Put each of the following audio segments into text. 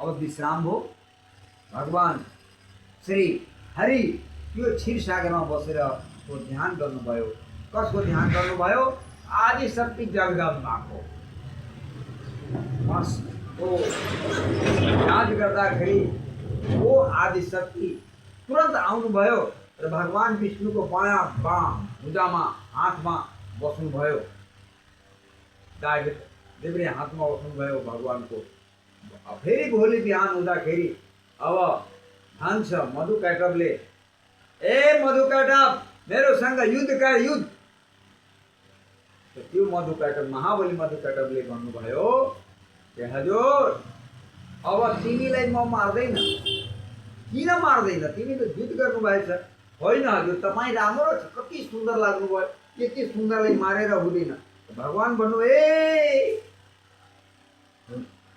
अब विश्राम हो। भगवान श्री हरि यो क्षीरसागरमा बसेर ध्यान गर्नुभयो। कसको ध्यान गर्नुभयो? आदिशक्ति जगदम्बाको। याद गर्दाखेरि वो आदिशक्ति तुरन्त आउनुभयो र भगवान विष्णुको बायाँ बाम भुजामा हातमा बस्नुभयो। देब्रे हातमा बस्नुभयो भगवानको। फेरि भोलि बिहान हुँदाखेरि अब भन्छ मधु कैटवले, ए मधु कैटव मेरोसँग युद्ध कर, युद्ध। त्यो मधु कैटव महाबली मधु कैटवले भन्नुभयो कि हजुर अब तिमीलाई म मार्दैन। किन मार्दैन? तिमी त युद्ध गर्नुभएछ। होइन हजुर तपाईँ राम्रो छ, कति सुन्दर लाग्नुभयो, यति सुन्दरलाई मारेर हुँदैन। भगवान भन्नु, ए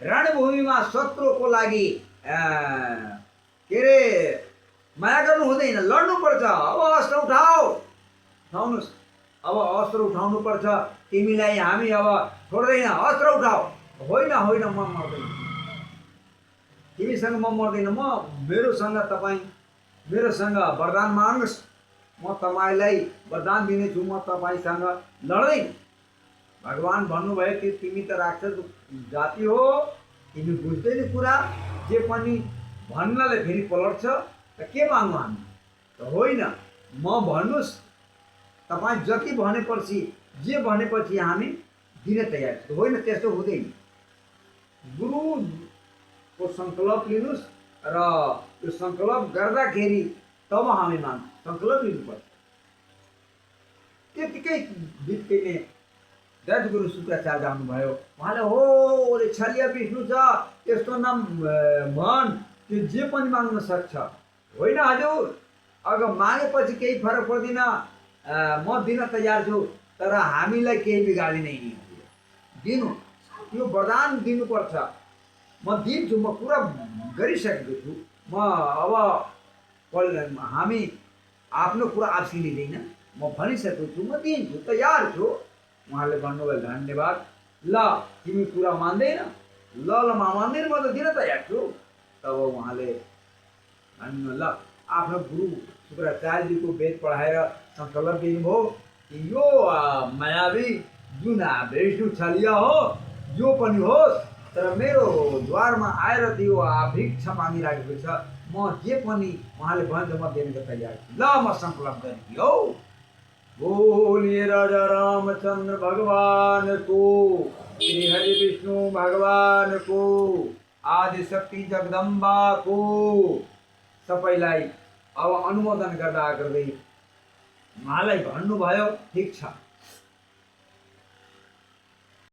रणभूमिमा शत्रुको लागि के अरे माया गर्नु हुँदैन, लड्नुपर्छ। अब अस्त्र उठाउनुहोस्, अब अस्त्र उठाउनुपर्छ। तिमीलाई हामी अब छोड्दैन, अस्त्र उठाऊ। होइन होइन म मर्दैन, तिमीसँग म मर्दैन। मेरोसँग वरदान माग्नुहोस्, म तपाईँलाई वरदान दिनेछु, म तपाईँसँग लड्दैन। भगवान भन्नुभयो कि तिमी त राक्षस जाति हो, तिमी बुझ्दैन कुरा। जे पनि भन्नले फेरि पलट्छ त के माग्नु हामी? त होइन, म भन्नुहोस्, तपाईँ जति भनेपछि जे भनेपछि हामी दिन तयार छौँ। होइन त्यस्तो हुँदैन। गुरुको सङ्कल्प लिनुहोस् र त्यो सङ्कल्प गर्दाखेरि तब हामी मान्छौँ। सङ्कल्प लिनुपर्छ। त्यतिकै बित्तिकै दत्त गुरु शुक्राचार्य आउनुभयो। उहाँले हो छलिया विष्णु छ, यस्तो नाम भन, त्यो जे पनि माग्न सक्छ। होइन हजुर, अगर मागेपछि केही फरक पर्दैन, म दिन तयार छु, तर हामीलाई केही बिगार्दैन। दिनु, यो वरदान दिनुपर्छ। म दिन्छु, म पुरा गरिसकेको छु। म अब हामी आफ्नो कुरा आफै लिँदैन, म भनिसकेको छु, म दिन्छु, तयार छु। उहाँले भन्नुभयो धन्यवाद। ल तिमी कुरा मान्दैन? ल म मान्दैन, म त दिन तयार छु। तब उहाँले भन्नु, ल आफ्नो गुरु शुक्राचार्यजीको वेद पढाएर सङ्कल्प दिनुभयो कि यो मायावी जुन विष्णु छलिया हो, जो पनि होस्, तर मेरो द्वारमा आएर त्यो भिक्षा मागिराखेको छ। म जे पनि उहाँले भन्छ म दिनको तयार छु। ल म सङ्कल्प गरिदियो। बोलिए राजा रामचन्द्र भगवान को, श्री हरि विष्णु भगवान को, आदिशक्ति जगदम्बा को। सबैलाई अब अनुमोदन गर्दा गर्दै उहाँलाई भन्नुभयो, ठिक छ।